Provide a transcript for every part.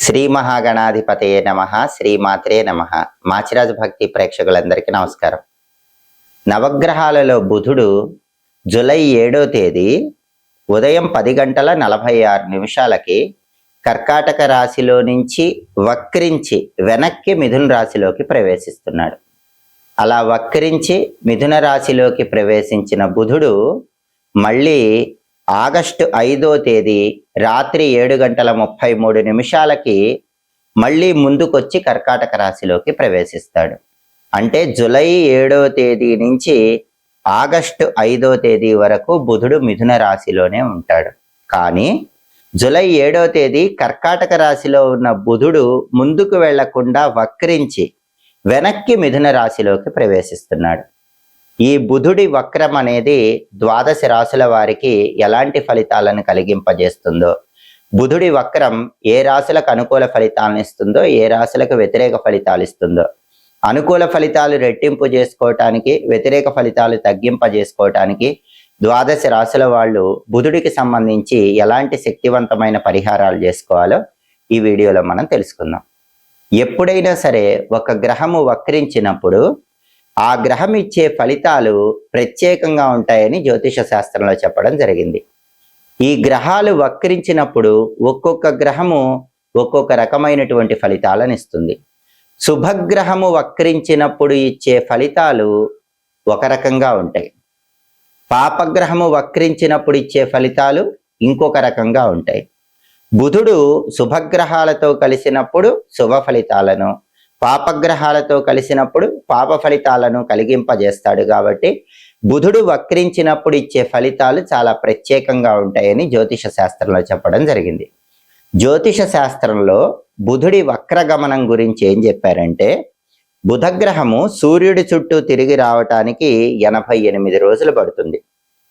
శ్రీ మహాగణాధిపతయే నమః. శ్రీమాత్రే నమః. మాచిరాజు భక్తి ప్రేక్షకులందరికీ నమస్కారం. నవగ్రహాలలో బుధుడు జూలై 7వ తేదీ ఉదయం 10:46 కర్కాటక రాశిలో నుంచి వక్రించి వెనక్కి మిథున రాశిలోకి ప్రవేశిస్తున్నాడు. అలా వక్రించి మిథున రాశిలోకి ప్రవేశించిన బుధుడు మళ్ళీ ఆగస్టు 5వ తేదీ రాత్రి 7:33 మళ్ళీ ముందుకొచ్చి కర్కాటక రాశిలోకి ప్రవేశిస్తాడు. అంటే జూలై 7వ తేదీ నుంచి ఆగస్టు 5వ తేదీ వరకు బుధుడు మిథున రాశిలోనే ఉంటాడు. కానీ జూలై 7వ తేదీ కర్కాటక రాశిలో ఉన్న బుధుడు ముందుకు వెళ్లకుండా వక్రించి వెనక్కి మిథున రాశిలోకి ప్రవేశిస్తున్నాడు. ఈ బుధుడి వక్రం అనేది 12 రాశుల వారికి ఎలాంటి ఫలితాలను కలిగింపజేస్తుందో, బుధుడి వక్రం ఏ రాశులకు అనుకూల ఫలితాలను ఇస్తుందో, ఏ రాశులకు వ్యతిరేక ఫలితాలు ఇస్తుందో, అనుకూల ఫలితాలు రెట్టింపు చేసుకోవటానికి, వ్యతిరేక ఫలితాలు తగ్గింపజేసుకోవటానికి 12 రాశుల వాళ్ళు బుధుడికి సంబంధించి ఎలాంటి శక్తివంతమైన పరిహారాలు చేసుకోవాలో ఈ వీడియోలో మనం తెలుసుకుందాం. ఎప్పుడైనా సరే ఒక గ్రహము వక్రించినప్పుడు ఆ గ్రహం ఇచ్చే ఫలితాలు ప్రత్యేకంగా ఉంటాయని జ్యోతిష శాస్త్రంలో చెప్పడం జరిగింది. ఈ గ్రహాలు వక్రించినప్పుడు ఒక్కొక్క గ్రహము ఒక్కొక్క రకమైనటువంటి ఫలితాలను ఇస్తుంది. శుభగ్రహము వక్రించినప్పుడు ఇచ్చే ఫలితాలు ఒక రకంగా ఉంటాయి. పాపగ్రహము వక్రించినప్పుడు ఇచ్చే ఫలితాలు ఇంకొక రకంగా ఉంటాయి. బుధుడు శుభగ్రహాలతో కలిసినప్పుడు శుభ ఫలితాలను, పాపగ్రహాలతో కలిసినప్పుడు పాప ఫలితాలను కలిగింపజేస్తాడు. కాబట్టి బుధుడు వక్రించినప్పుడు ఇచ్చే ఫలితాలు చాలా ప్రత్యేకంగా ఉంటాయని జ్యోతిష శాస్త్రంలో చెప్పడం జరిగింది. జ్యోతిష శాస్త్రంలో బుధుడి వక్రగమనం గురించి ఏం చెప్పారంటే, బుధగ్రహము సూర్యుడి చుట్టూ తిరిగి రావటానికి 88 రోజులు పడుతుంది.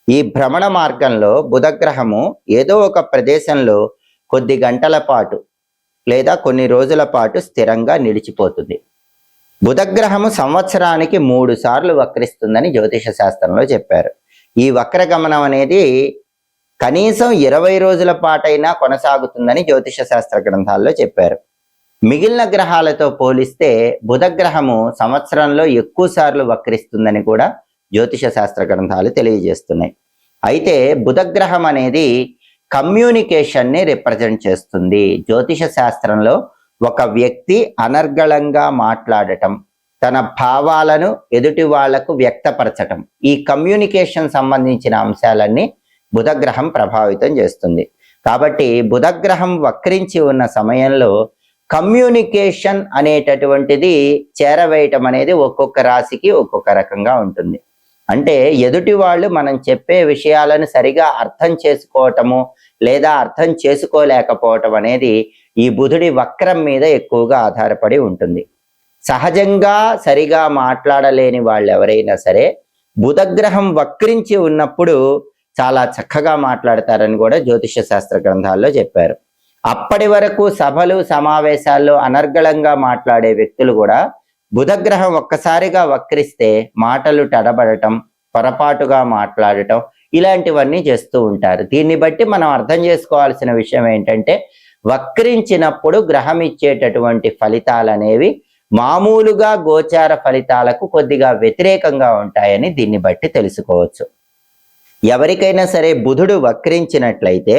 ఈ భ్రమణ మార్గంలో బుధగ్రహము ఏదో ఒక ప్రదేశంలో కొద్ది గంటల పాటు లేదా కొన్ని రోజుల పాటు స్థిరంగా నిలిచిపోతుంది. బుధగ్రహము సంవత్సరానికి 3 సార్లు వక్రిస్తుందని జ్యోతిష శాస్త్రంలో చెప్పారు. ఈ వక్రగమనం అనేది కనీసం 20 రోజుల పాటైనా కొనసాగుతుందని జ్యోతిష శాస్త్ర గ్రంథాల్లో చెప్పారు. మిగిలిన గ్రహాలతో పోలిస్తే బుధగ్రహము సంవత్సరంలో ఎక్కువ సార్లు వక్రిస్తుందని కూడా జ్యోతిష శాస్త్ర గ్రంథాలు తెలియజేస్తున్నాయి. అయితే బుధగ్రహం అనేది కమ్యూనికేషన్ని రిప్రజెంట్ చేస్తుంది. జ్యోతిష శాస్త్రంలో ఒక వ్యక్తి అనర్గళంగా మాట్లాడటం, తన భావాలను ఎదుటి వాళ్లకు వ్యక్తపరచటం, ఈ కమ్యూనికేషన్ సంబంధించిన అంశాలన్నీ బుధగ్రహం ప్రభావితం చేస్తుంది. కాబట్టి బుధగ్రహం వక్రించి ఉన్న సమయంలో కమ్యూనికేషన్ అనేటటువంటిది చేరవేయటం అనేది ఒక్కొక్క రాశికి ఒక్కొక్క రకంగా ఉంటుంది. అంటే ఎదుటి వాళ్ళు మనం చెప్పే విషయాలను సరిగా అర్థం చేసుకోవటము లేదా అర్థం చేసుకోలేకపోవటం అనేది ఈ బుధుడి వక్రం మీద ఎక్కువగా ఆధారపడి ఉంటుంది. సహజంగా సరిగా మాట్లాడలేని వాళ్ళు ఎవరైనా సరే బుధగ్రహం వక్రించి ఉన్నప్పుడు చాలా చక్కగా మాట్లాడతారని కూడా జ్యోతిష శాస్త్ర గ్రంథాల్లో చెప్పారు. అప్పటి వరకు సభలు సమావేశాల్లో అనర్గళంగా మాట్లాడే వ్యక్తులు కూడా బుధగ్రహం ఒక్కసారిగా వక్రిస్తే మాటలు తడబడటం, పొరపాటుగా మాట్లాడటం ఇలాంటివన్నీ చేస్తూ ఉంటారు. దీన్ని బట్టి మనం అర్థం చేసుకోవాల్సిన విషయం ఏంటంటే, వక్రించినప్పుడు గ్రహం ఇచ్చేటటువంటి ఫలితాలు అనేవి మామూలుగా గోచార ఫలితాలకు కొద్దిగా వ్యతిరేకంగా ఉంటాయని దీన్ని బట్టి తెలుసుకోవచ్చు. ఎవరికైనా సరే బుధుడు వక్రించినట్లయితే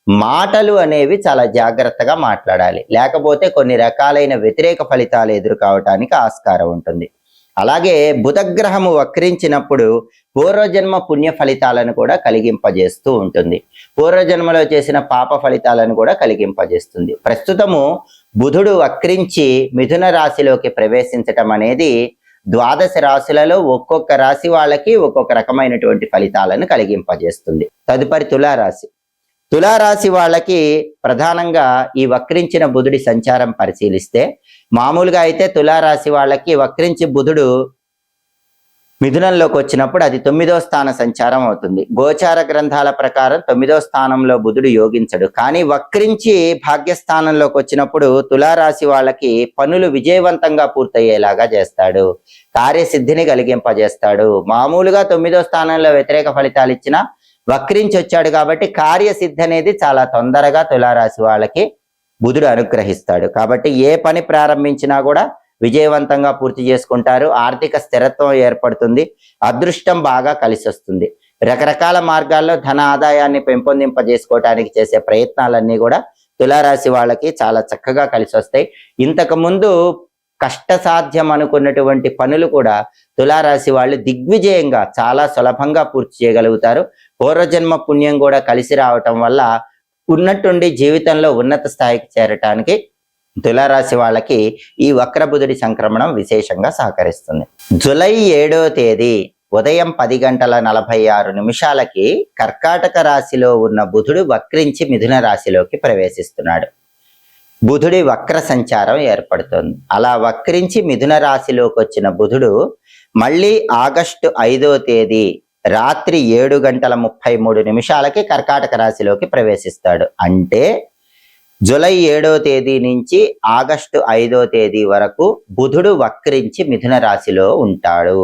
మాటలు అనేవి చాలా జాగ్రత్తగా మాట్లాడాలి, లేకపోతే కొన్ని రకాలైన వ్యతిరేక ఫలితాలు ఎదుర్కోవటానికి ఆస్కారం ఉంటుంది. అలాగే బుధగ్రహము వక్రించినప్పుడు పూర్వజన్మ పుణ్య ఫలితాలను కూడా కలిగింపజేస్తూ ఉంటుంది. పూర్వజన్మలో చేసిన పాప ఫలితాలను కూడా కలిగింపజేస్తుంది. ప్రస్తుతము బుధుడు వక్రించి మిథున రాశిలోకి ప్రవేశించటం అనేది 12 రాశులలో ఒక్కొక్క రాశి వాళ్ళకి ఒక్కొక్క రకమైనటువంటి ఫలితాలను కలిగింపజేస్తుంది. తదుపరి తులారాశి. తులారాశి వాళ్ళకి ప్రధానంగా ఈ వక్రించిన బుధుడి సంచారం పరిశీలిస్తే, మామూలుగా అయితే తులారాశి వాళ్ళకి వక్రించి బుధుడు మిథునంలోకి వచ్చినప్పుడు అది 9వ స్థాన సంచారం అవుతుంది. గోచార గ్రంథాల ప్రకారం 9వ స్థానంలో బుధుడు యోగించడు. కానీ వక్రించి భాగ్యస్థానంలోకి వచ్చినప్పుడు తులారాశి వాళ్ళకి పనులు విజయవంతంగా పూర్తయ్యేలాగా చేస్తాడు, కార్యసిద్ధిని కలిగింపజేస్తాడు. మామూలుగా 9వ స్థానంలో వ్యతిరేక ఫలితాలు ఇచ్చినా వక్రించి వచ్చాడు కాబట్టి కార్యసిద్ధి అనేది చాలా తొందరగా తులారాశి వాళ్ళకి బుధుడు అనుగ్రహిస్తాడు. కాబట్టి ఏ పని ప్రారంభించినా కూడా విజయవంతంగా పూర్తి చేసుకుంటారు. ఆర్థిక స్థిరత్వం ఏర్పడుతుంది. అదృష్టం బాగా కలిసి వస్తుంది. రకరకాల మార్గాల్లో ధన ఆదాయాన్ని పెంపొందింపజేసుకోవటానికి చేసే ప్రయత్నాలన్నీ కూడా తులారాశి వాళ్ళకి చాలా చక్కగా కలిసి వస్తాయి. ఇంతకు ముందు కష్టసాధ్యం అనుకున్నటువంటి పనులు కూడా తులారాశి వాళ్ళు దిగ్విజయంగా చాలా సులభంగా పూర్తి చేయగలుగుతారు. పూర్వజన్మ పుణ్యం కూడా కలిసి రావటం వల్ల ఉన్నట్టుండి జీవితంలో ఉన్నత స్థాయికి చేరటానికి తులారాశి వాళ్ళకి ఈ వక్రబుధుడి సంక్రమణం విశేషంగా సహకరిస్తుంది. జూలై 7వ తేదీ ఉదయం 10:46 కర్కాటక రాశిలో ఉన్న బుధుడు వక్రించి మిథున రాశిలోకి ప్రవేశిస్తున్నాడు. బుధుడి వక్ర సంచారం ఏర్పడుతుంది. అలా వక్రించి మిథున రాశిలోకి వచ్చిన బుధుడు మళ్ళీ ఆగస్టు 5వ తేదీ రాత్రి 7:33 కర్కాటక రాశిలోకి ప్రవేశిస్తాడు. అంటే జూలై 7వ తేదీ నుంచి ఆగస్టు 5వ తేదీ వరకు బుధుడు వక్రించి మిథున రాశిలో ఉంటాడు.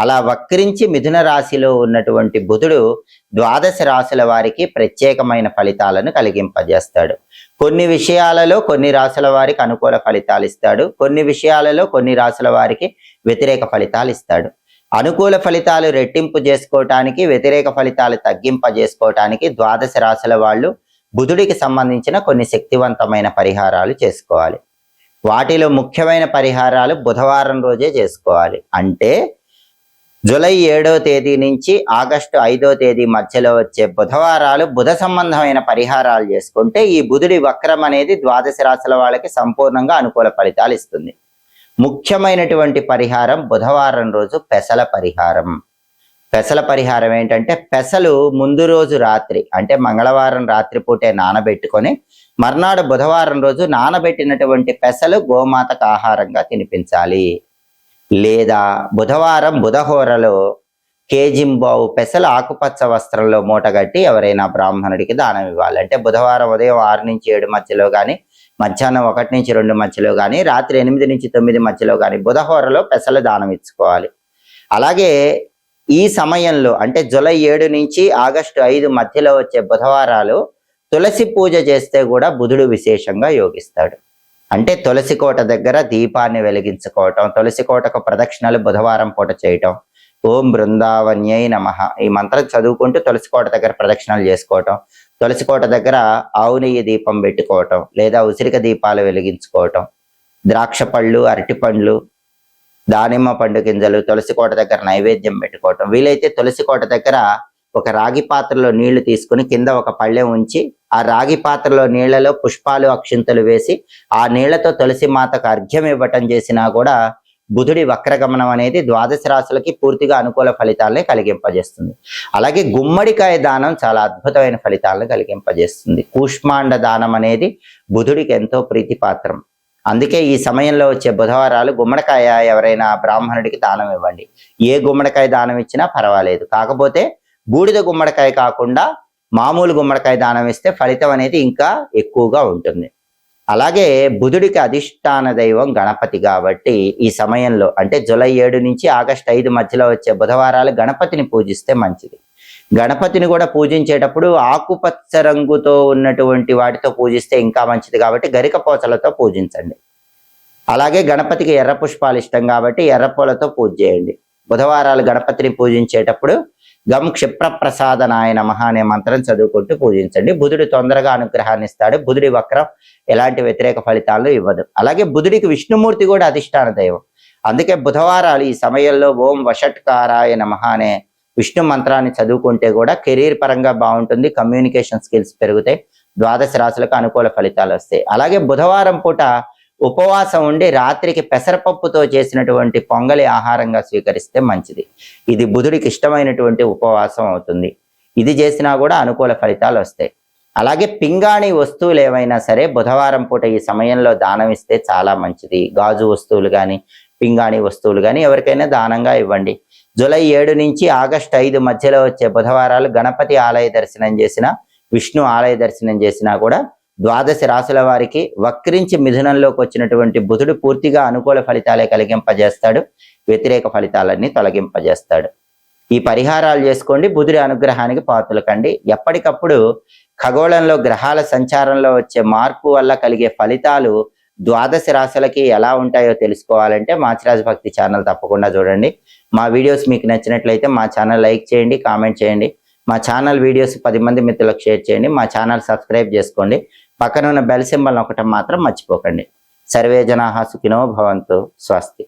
అలా వక్రించి మిథున రాశిలో ఉన్నటువంటి బుధుడు ద్వాదశ రాశుల వారికి ప్రత్యేకమైన ఫలితాలను కలిగింపజేస్తాడు. కొన్ని విషయాలలో కొన్ని రాశుల వారికి అనుకూల ఫలితాలు ఇస్తాడు. కొన్ని విషయాలలో కొన్ని రాశుల వారికి వ్యతిరేక ఫలితాలు ఇస్తాడు. అనుకూల ఫలితాలు రెట్టింపు చేసుకోవటానికి, వ్యతిరేక ఫలితాలు తగ్గింపజేసుకోవటానికి ద్వాదశ రాశుల వాళ్ళు బుధుడికి సంబంధించిన కొన్ని శక్తివంతమైన పరిహారాలు చేసుకోవాలి. వాటిలో ముఖ్యమైన పరిహారాలు బుధవారం రోజే చేసుకోవాలి. అంటే జూలై 7వ తేదీ నుంచి ఆగస్టు 5వ తేదీ మధ్యలో వచ్చే బుధవారాలు బుధ సంబంధమైన పరిహారాలు చేసుకుంటే ఈ బుధుడి వక్రం అనేది ద్వాదశ రాశుల వాళ్ళకి సంపూర్ణంగా అనుకూల ఫలితాలు ఇస్తుంది. ముఖ్యమైనటువంటి పరిహారం బుధవారం రోజు పెసల పరిహారం. పెసల పరిహారం ఏంటంటే పెసలు ముందు రోజు రాత్రి అంటే మంగళవారం రాత్రిపూటే నానబెట్టుకొని మర్నాడు బుధవారం రోజు నానబెట్టినటువంటి పెసలు గోమాతకు ఆహారంగా తినిపించాలి. లేదా బుధవారం బుధహోరలో కేజింబావు పెసలు ఆకుపచ్చ వస్త్రంలో మూటగట్టి ఎవరైనా బ్రాహ్మణుడికి దానం ఇవ్వాలి. అంటే బుధవారం ఉదయం 6 నుంచి 7 మధ్యలో కానీ, మధ్యాహ్నం 1 నుంచి 2 మధ్యలో కానీ, రాత్రి 8 నుంచి 9 మధ్యలో కానీ బుధహోరలో పెసలు దానం ఇచ్చుకోవాలి. అలాగే ఈ సమయంలో అంటే జూలై 7 నుంచి ఆగస్టు 5 మధ్యలో వచ్చే బుధవారాలు తులసి పూజ చేస్తే కూడా బుధుడు విశేషంగా యోగిస్తాడు. అంటే తులసి కోట దగ్గర దీపాన్ని వెలిగించుకోవటం, తులసి కోటకు ప్రదక్షిణలు బుధవారం పూట చేయటం, ఓం బృందావన్యై నమః ఈ మంత్రం చదువుకుంటూ తులసి కోట దగ్గర ప్రదక్షిణలు చేసుకోవటం, తులసి కోట దగ్గర ఆవు నెయ్యి దీపం పెట్టుకోవటం, లేదా ఉసిరిక దీపాలు వెలిగించుకోవటం, ద్రాక్ష పళ్ళు, అరటి పండ్లు, దానిమ్మ పండు గింజలు తులసి కోట దగ్గర నైవేద్యం పెట్టుకోవటం. వీలైతే తులసి కోట దగ్గర ఒక రాగి పాత్రలో నీళ్లు తీసుకుని కింద ఒక పళ్ళెం ఉంచి ఆ రాగి పాత్రలో నీళ్లలో పుష్పాలు, అక్షింతలు వేసి ఆ నీళ్లతో తులసి మాతకు అర్ఘ్యం ఇవ్వటం చేసినా కూడా బుధుడి వక్రగమనం అనేది ద్వాదశ రాశులకి పూర్తిగా అనుకూల ఫలితాలని కలిగింపజేస్తుంది. అలాగే గుమ్మడికాయ దానం చాలా అద్భుతమైన ఫలితాలను కలిగింపజేస్తుంది. కూష్మాండ దానం అనేది బుధుడికి ఎంతో ప్రీతిపాత్రం. అందుకే ఈ సమయంలో వచ్చే బుధవారాలు గుమ్మడికాయ ఎవరైనా బ్రాహ్మణుడికి దానం ఇవ్వండి. ఏ గుమ్మడికాయ దానం ఇచ్చినా పర్వాలేదు. కాకపోతే బూడిద గుమ్మడికాయ కాకుండా మామూలు గుమ్మడికాయ దానం ఇస్తే ఫలితం అనేది ఇంకా ఎక్కువగా ఉంటుంది. అలాగే బుధుడికి అధిష్టాన దైవం గణపతి కాబట్టి ఈ సమయంలో అంటే జూలై 7 నుంచి ఆగస్టు 5 మధ్యలో వచ్చే బుధవారాలు గణపతిని పూజిస్తే మంచిది. గణపతిని కూడా పూజించేటప్పుడు ఆకుపచ్చ రంగుతో ఉన్నటువంటి వాటితో పూజిస్తే ఇంకా మంచిది కాబట్టి గరిక పోచలతో పూజించండి. అలాగే గణపతికి ఎర్ర పుష్పాలు ఇష్టం కాబట్టి ఎర్ర పూలతో పూజ చేయండి. బుధవారాలు గణపతిని పూజించేటప్పుడు గం క్షిప్ర ప్రసాదనాయ నమః అనే మంత్రం చదువుకుంటూ పూజించండి. బుధుడు తొందరగా అనుగ్రహాన్ని ఇస్తాడు. బుధుడి వక్రం ఎలాంటి వ్యతిరేక ఫలితాలను ఇవ్వదు. అలాగే బుధుడికి విష్ణుమూర్తి కూడా అధిష్టాన దైవం. అందుకే బుధవారాలు ఈ సమయంలో ఓం వషట్కారాయ నమః అనే విష్ణు మంత్రాన్ని చదువుకుంటే కూడా కెరీర్ పరంగా బాగుంటుంది. కమ్యూనికేషన్ స్కిల్స్ పెరుగుతాయి. ద్వాదశ రాశులకు అనుకూల ఫలితాలు వస్తాయి. అలాగే బుధవారం పూట ఉపవాసం ఉండి రాత్రికి పెసరపప్పుతో చేసినటువంటి పొంగలి ఆహారంగా స్వీకరిస్తే మంచిది. ఇది బుధుడికి ఇష్టమైనటువంటి ఉపవాసం అవుతుంది. ఇది చేసినా కూడా అనుకూల ఫలితాలు వస్తాయి. అలాగే పింగాణి వస్తువులు ఏవైనా సరే బుధవారం పూట ఈ సమయంలో దానం ఇస్తే చాలా మంచిది. గాజు వస్తువులు కానీ, పింగాణి వస్తువులు కానీ ఎవరికైనా దానంగా ఇవ్వండి. జూలై 7 నుంచి ఆగస్టు 5 మధ్యలో వచ్చే బుధవారాలు గణపతి ఆలయ దర్శనం చేసినా, విష్ణు ఆలయ దర్శనం చేసినా కూడా ద్వాదశ రాశుల వారికి వక్రించి మిథునంలోకి వచ్చినటువంటి బుధుడు పూర్తిగా అనుకూల ఫలితాలే కలిగింపజేస్తాడు. వ్యతిరేక ఫలితాలన్నీ తొలగింపజేస్తాడు. ఈ పరిహారాలు చేసుకోండి, బుధుడి అనుగ్రహానికి పాత్రలు కండి. ఎప్పటికప్పుడు ఖగోళంలో గ్రహాల సంచారంలో వచ్చే మార్పు వల్ల కలిగే ఫలితాలు ద్వాదశ రాశులకి ఎలా ఉంటాయో తెలుసుకోవాలంటే మాచిరాజు భక్తి ఛానల్ తప్పకుండా చూడండి. మా వీడియోస్ మీకు నచ్చినట్లయితే మా ఛానల్ లైక్ చేయండి, కామెంట్ చేయండి. మా ఛానల్ వీడియోస్ 10 మంది మిత్రులకు షేర్ చేయండి. మా ఛానల్ సబ్స్క్రైబ్ చేసుకోండి. పక్కన ఉన్న బెల్ సింబల్ నొక్కటం మాత్రం మర్చిపోకండి. సర్వే జనాః సుఖినో భవంతు. స్వస్తి.